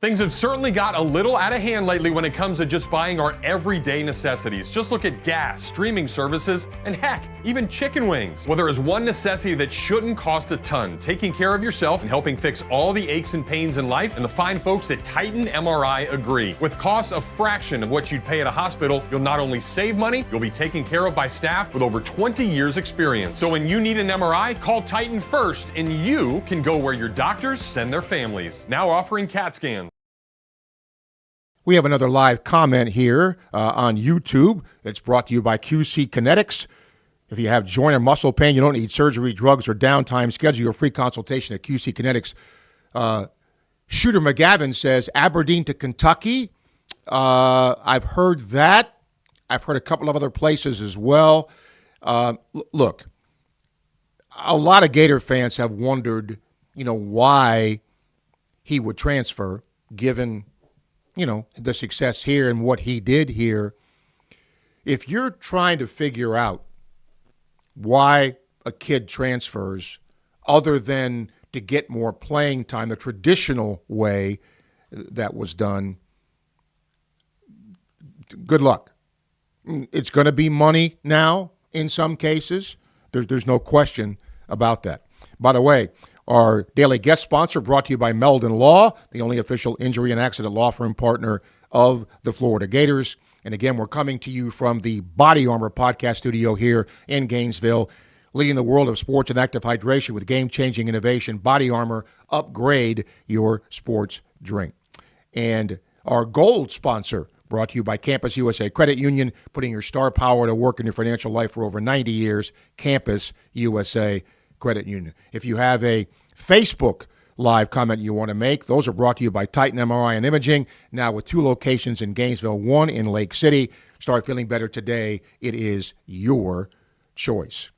Things have certainly got a little out of hand lately when it comes to just buying our everyday necessities. Just look at gas, streaming services, and heck, even chicken wings. Well, there is one necessity that shouldn't cost a ton: taking care of yourself and helping fix all the aches and pains in life. And the fine folks at Titan MRI agree. With costs a fraction of what you'd pay at a hospital, you'll not only save money, you'll be taken care of by staff with over 20 years experience. So when you need an MRI, call Titan first, and you can go where your doctors send their families. Now offering CAT scans. We have another live comment here on YouTube that's brought to you by QC Kinetics. If you have joint or muscle pain, you don't need surgery, drugs, or downtime, schedule your free consultation at QC Kinetics. Shooter McGavin says Aberdeen to Kentucky. I've heard that. I've heard a couple of other places as well. Look, a lot of Gator fans have wondered why he would transfer, given, the success here and what he did here. If you're trying to figure out why a kid transfers other than to get more playing time, the traditional way that was done, good luck. It's going to be money now in some cases. There's no question about that. By the way, our daily guest sponsor brought to you by Meldon Law, the only official injury and accident law firm partner of the Florida Gators. And again, we're coming to you from the Body Armor podcast studio here in Gainesville, leading the world of sports and active hydration with game-changing innovation. Body Armor, upgrade your sports drink. And our gold sponsor brought to you by Campus USA Credit Union, putting your star power to work in your financial life for over 90 years. Campus USA Credit Union. If you have a Facebook Live comment you want to make, those are brought to you by Titan MRI and Imaging, now with 2 locations in Gainesville, 1 in Lake City. Start feeling better today. It is your choice.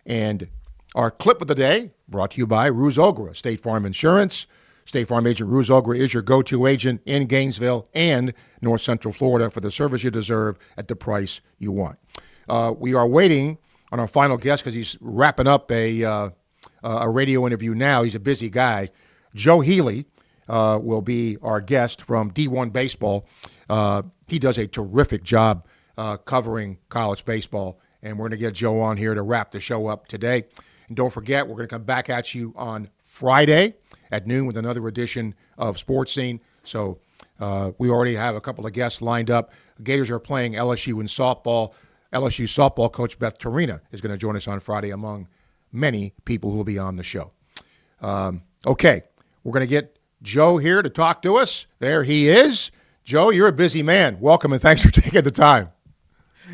And our clip of the day brought to you by Ruse Ogra, State Farm Insurance. State Farm agent Ruse Ogra is your go-to agent in Gainesville and North Central Florida for the service you deserve at the price you want. We are waiting on our final guest because he's wrapping up a radio interview now. He's a busy guy. Joe Healy will be our guest from D1 Baseball. He does a terrific job covering college baseball, and we're going to get Joe on here to wrap the show up today. And don't forget, we're going to come back at you on Friday at noon with another edition of Sports Scene. So we already have a couple of guests lined up. The Gators are playing LSU in softball. LSU softball coach Beth Torina is going to join us on Friday, among many people who will be on the show. Okay, we're going to get Joe here to talk to us. There he is. Joe, you're a busy man. Welcome, and thanks for taking the time.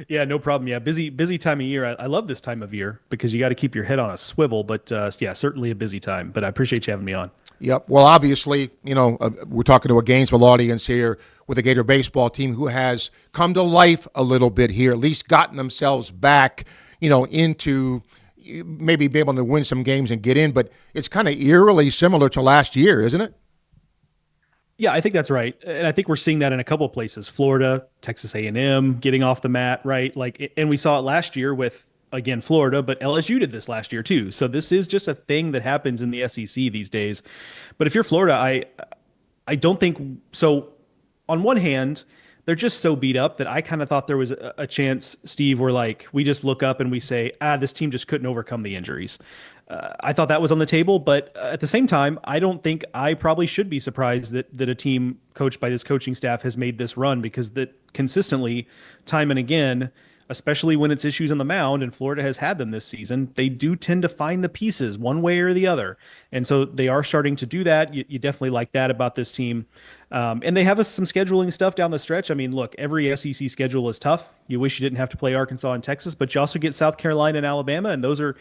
Yeah, no problem. Yeah, busy time of year. I love this time of year because you got to keep your head on a swivel. But yeah, certainly a busy time. But I appreciate you having me on. Yep. Well, obviously, we're talking to a Gainesville audience here with a Gator baseball team who has come to life a little bit here, at least gotten themselves back, into maybe be able to win some games and get in. But it's kind of eerily similar to last year, isn't it? Yeah, I think that's right. And I think we're seeing that in a couple of places. Florida, Texas A&M getting off the mat, right? And we saw it last year with, again, Florida, but LSU did this last year too. So this is just a thing that happens in the SEC these days. But if you're Florida, I don't think so. On one hand, they're just so beat up that I kind of thought there was a chance, Steve, where we just look up and we say, this team just couldn't overcome the injuries. I thought that was on the table, but at the same time, I don't think I probably should be surprised that a team coached by this coaching staff has made this run, because that consistently, time and again, especially when it's issues on the mound, and Florida has had them this season, they do tend to find the pieces one way or the other. And so they are starting to do that. You definitely like that about this team. And they have some scheduling stuff down the stretch. I mean, look, every SEC schedule is tough. You wish you didn't have to play Arkansas and Texas, but you also get South Carolina and Alabama, and those are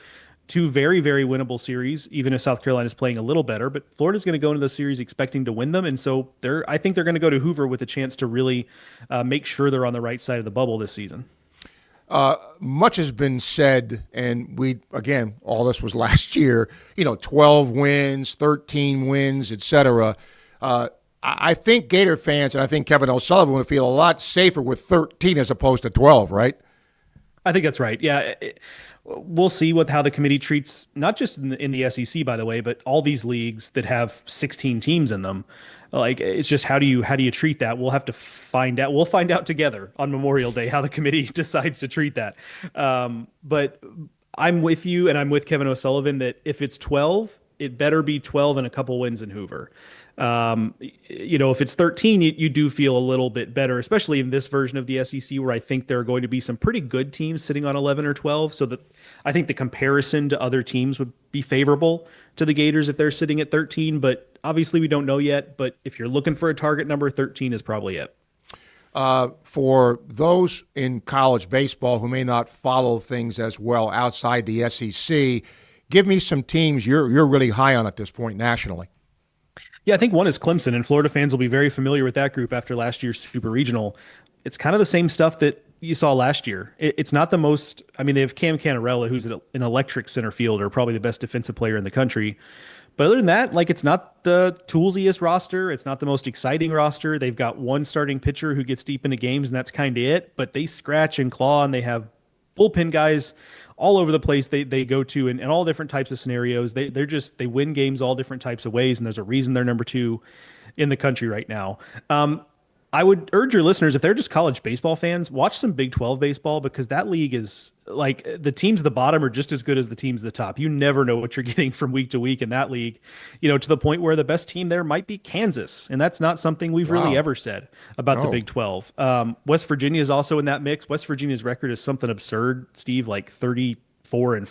2 very, very winnable series, even if South Carolina is playing a little better. But Florida's going to go into the series expecting to win them. And so I think they're going to go to Hoover with a chance to really make sure they're on the right side of the bubble this season. Much has been said, and all this was last year, 12 wins, 13 wins, etc. I think Gator fans, and I think Kevin O'Sullivan would feel a lot safer with 13 as opposed to 12, right? I think that's right. Yeah. We'll see how the committee treats, not just in the SEC, by the way, but all these leagues that have 16 teams in them. It's just how do you treat that? We'll have to find out. We'll find out together on Memorial Day how the committee decides to treat that. But I'm with you, and I'm with Kevin O'Sullivan that if it's 12, it better be 12 and a couple wins in Hoover. If it's 13, you do feel a little bit better, especially in this version of the SEC, where I think there are going to be some pretty good teams sitting on 11 or 12. So that I think the comparison to other teams would be favorable to the Gators if they're sitting at 13. But obviously we don't know yet. But if you're looking for a target number, 13 is probably it. For those in college baseball who may not follow things as well outside the SEC, give me some teams you're really high on at this point nationally. Yeah, I think one is Clemson, and Florida fans will be very familiar with that group after last year's Super Regional. It's kind of the same stuff that you saw last year. It's not the most – they have Cam Cannarella, who's an electric center fielder, probably the best defensive player in the country. But other than that, like, it's not the toolsiest roster. It's not the most exciting roster. They've got one starting pitcher who gets deep into games, and that's kind of it. But they scratch and claw, and they have bullpen guys all over the place they go to in all different types of scenarios. They win games all different types of ways, and there's a reason they're number 2 in the country right now. I would urge your listeners, if they're just college baseball fans, watch some Big 12 baseball, because that league is like, the teams at the bottom are just as good as the teams at the top. You never know what you're getting from week to week in that league, to the point where the best team there might be Kansas. And that's not something we've really ever said about the Big 12. West Virginia is also in that mix. West Virginia's record is something absurd, Steve, like 34-4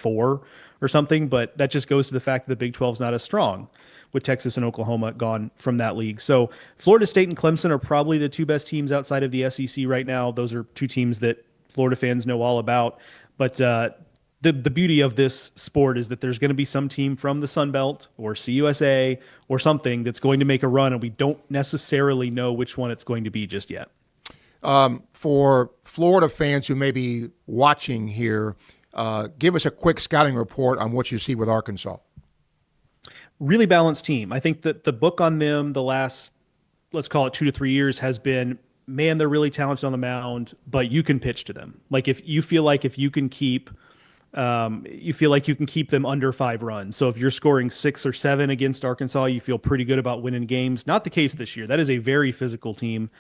or something. But that just goes to the fact that the Big 12 is not as strong, with Texas and Oklahoma gone from that league. So Florida State and Clemson are probably the 2 best teams outside of the SEC right now. Those are 2 teams that Florida fans know all about. But the beauty of this sport is that there's going to be some team from the Sun Belt or CUSA or something that's going to make a run, and we don't necessarily know which one it's going to be just yet. For Florida fans who may be watching here, give us a quick scouting report on what you see with Arkansas. Really balanced team. I think that the book on them the last, let's call it 2 to 3 years, has been, man, they're really talented on the mound, but you can pitch to them. Like, if you feel like you can keep them under 5 runs. So if you're scoring 6 or 7 against Arkansas, you feel pretty good about winning games. Not the case this year. That is a very physical team.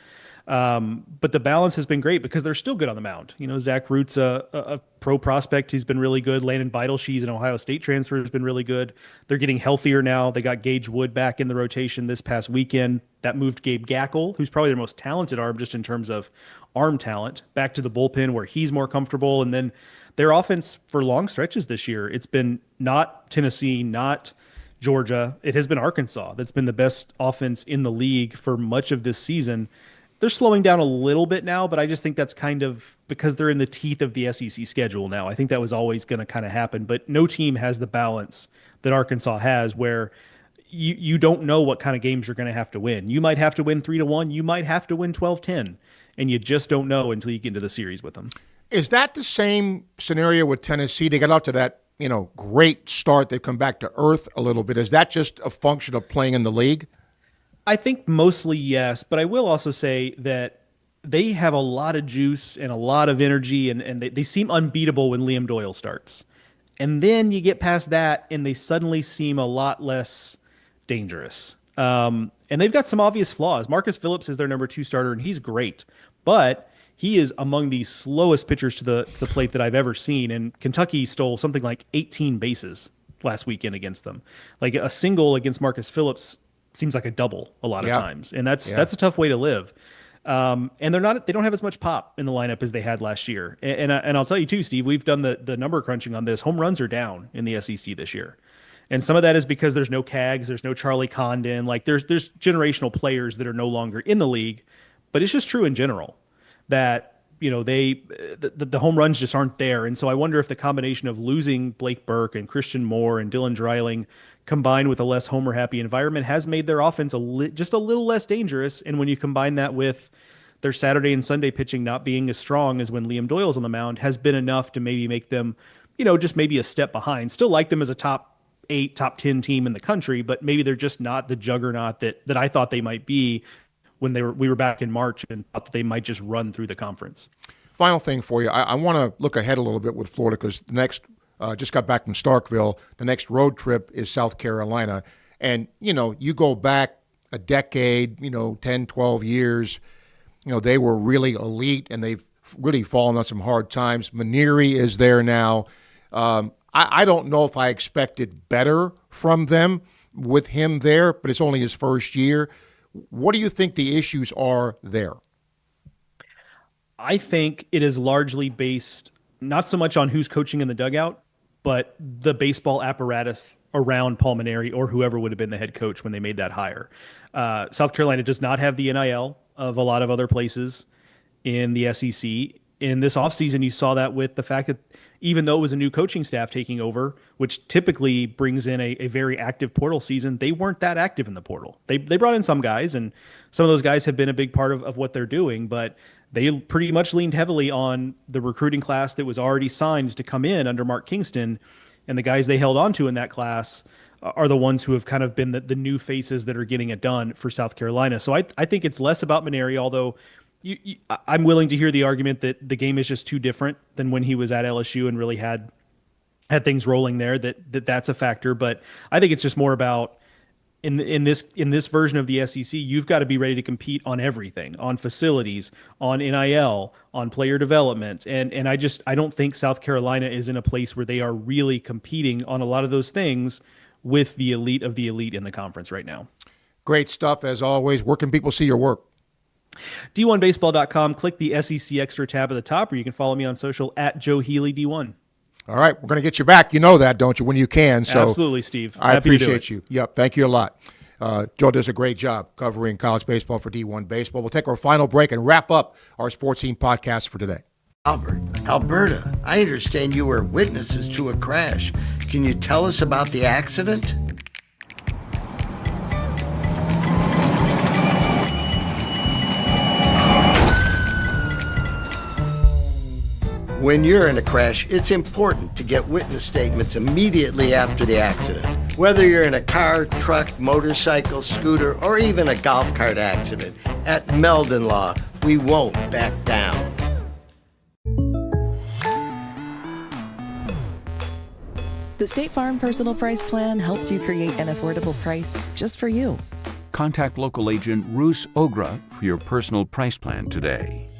But the balance has been great because they're still good on the mound. Zach Root's a pro prospect. He's been really good. Landon Beidel, an Ohio State transfer, has been really good. They're getting healthier now. They got Gage Wood back in the rotation this past weekend. That moved Gabe Gackle, who's probably their most talented arm just in terms of arm talent, back to the bullpen where he's more comfortable. And then their offense for long stretches this year, it's been not Tennessee, not Georgia. It has been Arkansas that's been the best offense in the league for much of this season. They're slowing down a little bit now, but I just think that's kind of because they're in the teeth of the SEC schedule now. I think that was always going to kind of happen, but no team has the balance that Arkansas has, where you don't know what kind of games you're going to have to win. You might have to win 3-1. You might have to win 12-10, and you just don't know until you get into the series with them. Is that the same scenario with Tennessee? They got out to that, great start. They've come back to earth a little bit. Is that just a function of playing in the league? I think mostly yes, but I will also say that they have a lot of juice and a lot of energy, and they seem unbeatable when Liam Doyle starts. And then you get past that, and they suddenly seem a lot less dangerous. And they've got some obvious flaws. Marcus Phillips is their number 2 starter, and he's great. But he is among the slowest pitchers to the plate that I've ever seen, and Kentucky stole something like 18 bases last weekend against them. Like, a single against Marcus Phillips seems like a double a lot of times, and that's a tough way to live. And they don't have as much pop in the lineup as they had last year. And I'll tell you too, Steve, we've done the number crunching on this. Home runs are down in the SEC this year, and some of that is because there's no Cags, there's no Charlie Condon. Like, there's generational players that are no longer in the league, but it's just true in general that the home runs just aren't there. And so I wonder if the combination of losing Blake Burke and Christian Moore and Dylan Dreiling, combined with a less homer-happy environment, has made their offense just a little less dangerous. And when you combine that with their Saturday and Sunday pitching not being as strong as when Liam Doyle's on the mound, has been enough to maybe make them, just maybe a step behind. Still like them as a top 8, top 10 team in the country, but maybe they're just not the juggernaut that I thought they might be when we were back in March and thought that they might just run through the conference. Final thing for you, I want to look ahead a little bit with Florida, because the next just got back from Starkville. The next road trip is South Carolina. And, you go back a decade, 10, 12 years, they were really elite, and they've really fallen on some hard times. Maneri is there now. I don't know if I expected better from them with him there, but it's only his first year. What do you think the issues are there? I think it is largely based not so much on who's coaching in the dugout, but the baseball apparatus around Paul Maneri or whoever would have been the head coach when they made that hire. South Carolina does not have the NIL of a lot of other places in the SEC. In this offseason, you saw that with the fact that even though it was a new coaching staff taking over, which typically brings in a very active portal season, they weren't that active in the portal. They brought in some guys, and some of those guys have been a big part of what they're doing, but they pretty much leaned heavily on the recruiting class that was already signed to come in under Mark Kingston, and the guys they held on to in that class are the ones who have kind of been the new faces that are getting it done for South Carolina. So I think it's less about Maneri, although I'm willing to hear the argument that the game is just too different than when he was at LSU and really had things rolling there, that's a factor. But I think it's just more about in this version of the SEC, you've got to be ready to compete on everything, on facilities, on NIL, on player development. And I don't think South Carolina is in a place where they are really competing on a lot of those things with the elite of the elite in the conference right now. Great stuff as always. Where can people see your work? D1baseball.com. Click the SEC Extra tab at the top, or you can follow me on social at Joe Healy D1. All right, we're going to get you back. You know that, don't you, when you can. So absolutely, Steve. I Happy appreciate you. Yep, thank you a lot. Joe does a great job covering college baseball for D1 Baseball. We'll take our final break and wrap up our Sports Scene podcast for today. Albert, Alberta, I understand you were witnesses to a crash. Can you tell us about the accident? When you're in a crash, it's important to get witness statements immediately after the accident. Whether you're in a car, truck, motorcycle, scooter, or even a golf cart accident, at Meldon Law, we won't back down. The State Farm Personal Price Plan helps you create an affordable price just for you. Contact local agent Roos Ogra for your personal price plan today.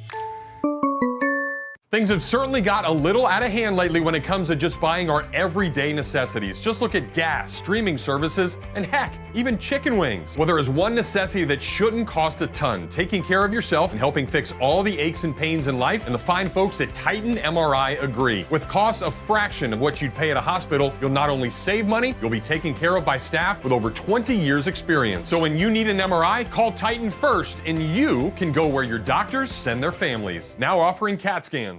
Things have certainly got a little out of hand lately when it comes to just buying our everyday necessities. Just look at gas, streaming services, and heck, even chicken wings. Well, there is one necessity that shouldn't cost a ton: taking care of yourself and helping fix all the aches and pains in life. And the fine folks at Titan MRI agree. With costs a fraction of what you'd pay at a hospital, you'll not only save money, you'll be taken care of by staff with over 20 years experience. So when you need an MRI, call Titan first, and you can go where your doctors send their families. Now offering CAT scans.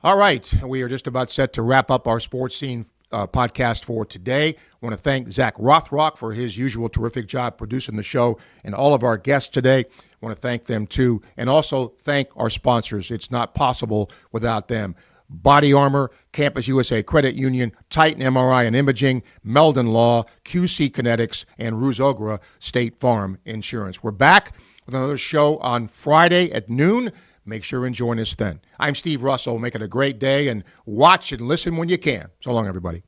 All right, we are just about set to wrap up our Sports Scene podcast for today. I want to thank Zach Rothrock for his usual terrific job producing the show, and all of our guests today. I want to thank them too, and also thank our sponsors. It's not possible without them. Body Armor, Campus USA Credit Union, Titan MRI and Imaging, Meldon Law, QC Kinetics, and Roos Ogra State Farm Insurance. We're back with another show on Friday at noon. Make sure and join us then. I'm Steve Russell. Make it a great day, and watch and listen when you can. So long, everybody.